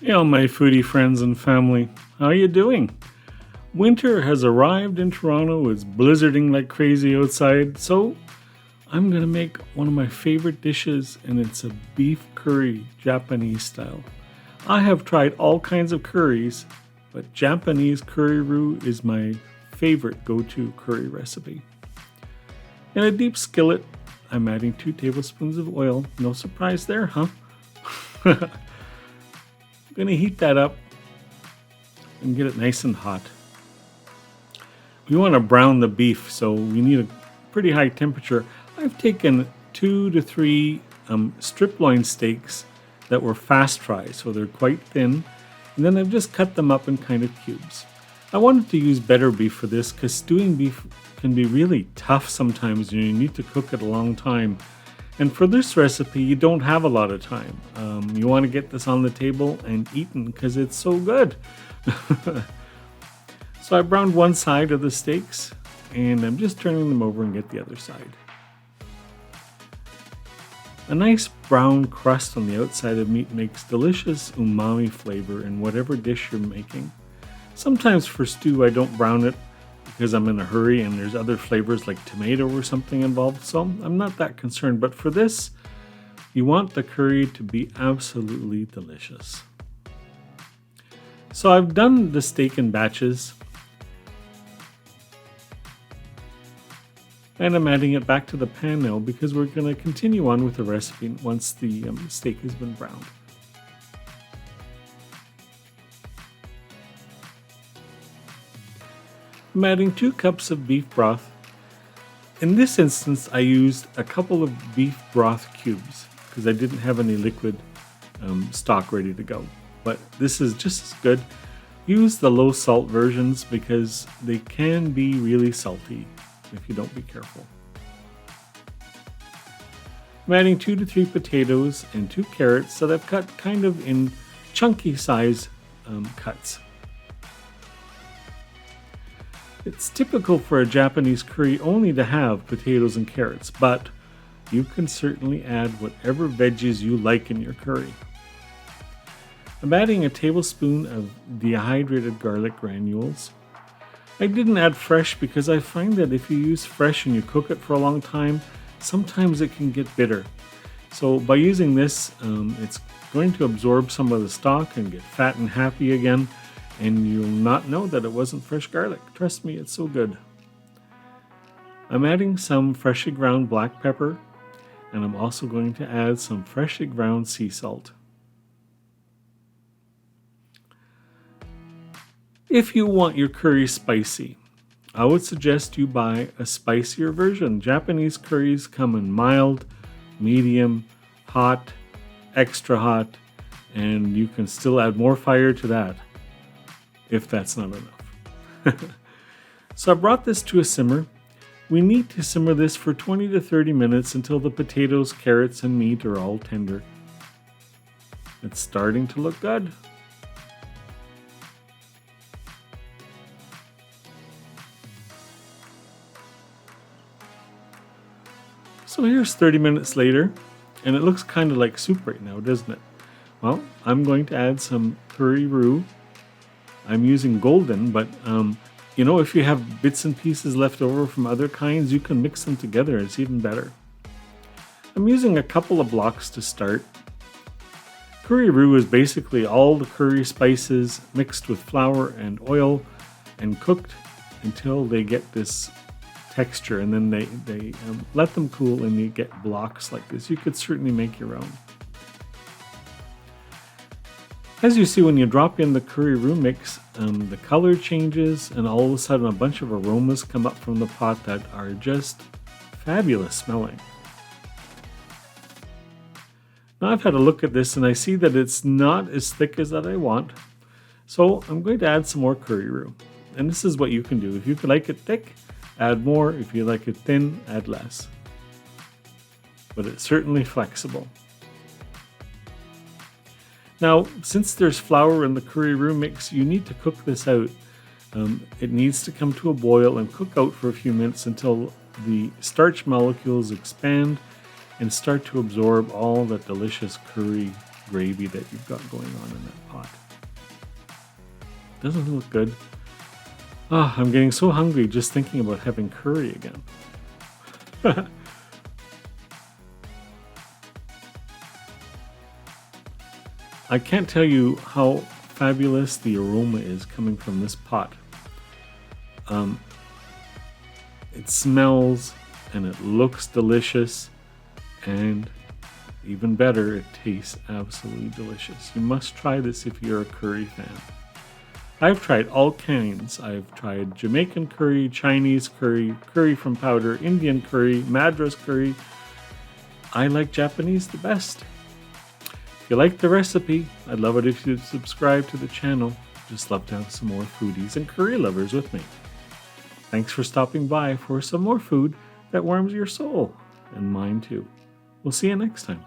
My foodie friends and family, how you doing? Winter has arrived in Toronto. It's blizzarding like crazy outside, so I'm gonna make one of my favorite dishes, and it's a beef curry, Japanese style. I have tried all kinds of curries, but Japanese curry roux is my favorite go-to curry recipe. In a deep skillet, I'm adding 2 tablespoons of oil. No surprise there, huh? Gonna heat that up and get it nice and hot. We want to brown the beef, so we need a pretty high temperature. I've taken 2 to 3 striploin steaks that were fast fry, so they're quite thin, and then I've just cut them up in kind of cubes. I wanted to use better beef for this because stewing beef can be really tough sometimes and you need to cook it a long time. And for this recipe, you don't have a lot of time. You want to get this on the table and eaten because it's so good. So I browned one side of the steaks and I'm just turning them over and get the other side. A nice brown crust on the outside of meat makes delicious umami flavor in whatever dish you're making. Sometimes for stew, I don't brown it because I'm in a hurry and there's other flavors like tomato or something involved, so I'm not that concerned. But for this, you want the curry to be absolutely delicious. So I've done the steak in batches, and I'm adding it back to the pan now because we're going to continue on with the recipe once the steak has been browned. I'm adding 2 cups of beef broth. In this instance, I used a couple of beef broth cubes because I didn't have any liquid stock ready to go. But this is just as good. Use the low salt versions because they can be really salty if you don't be careful. I'm adding 2 to 3 potatoes and 2 carrots that I've cut kind of in chunky size cuts. It's typical for a Japanese curry only to have potatoes and carrots, but you can certainly add whatever veggies you like in your curry. I'm adding a tablespoon of dehydrated garlic granules. I didn't add fresh because I find that if you use fresh and you cook it for a long time, sometimes it can get bitter. So by using this, it's going to absorb some of the stock and get fat and happy again. And you'll not know that it wasn't fresh garlic. Trust me, it's so good. I'm adding some freshly ground black pepper, and I'm also going to add some freshly ground sea salt. If you want your curry spicy, I would suggest you buy a spicier version. Japanese curries come in mild, medium, hot, extra hot, and you can still add more fire to that, if that's not enough. So I brought this to a simmer. We need to simmer this for 20 to 30 minutes until the potatoes, carrots, and meat are all tender. It's starting to look good. So here's 30 minutes later, and it looks kind of like soup right now, doesn't it? Well, I'm going to add some curry roux. I'm using golden, but if you have bits and pieces left over from other kinds, you can mix them together. It's even better. I'm using a couple of blocks to start. Curry roux is basically all the curry spices mixed with flour and oil and cooked until they get this texture, and then they let them cool and you get blocks like this. You could certainly make your own. As you see, when you drop in the curry roux mix, the color changes and all of a sudden a bunch of aromas come up from the pot that are just fabulous smelling. Now I've had a look at this and I see that it's not as thick as that I want, so I'm going to add some more curry roux. And this is what you can do. If you like it thick, add more. If you like it thin, add less. But it's certainly flexible. Now, since there's flour in the curry roux mix, you need to cook this out. It needs to come to a boil and cook out for a few minutes until the starch molecules expand and start to absorb all that delicious curry gravy that you've got going on in that pot. Doesn't it look good? Ah, I'm getting so hungry just thinking about having curry again. I can't tell you how fabulous the aroma is coming from this pot. It smells and it looks delicious, and even better, it tastes absolutely delicious. You must try this if you're a curry fan. I've tried all kinds. I've tried Jamaican curry, Chinese curry, curry from powder, Indian curry, Madras curry. I like Japanese the best. If you like the recipe, I'd love it if you'd subscribe to the channel. Just love to have some more foodies and curry lovers with me. Thanks for stopping by for some more food that warms your soul, and mine too. We'll see you next time.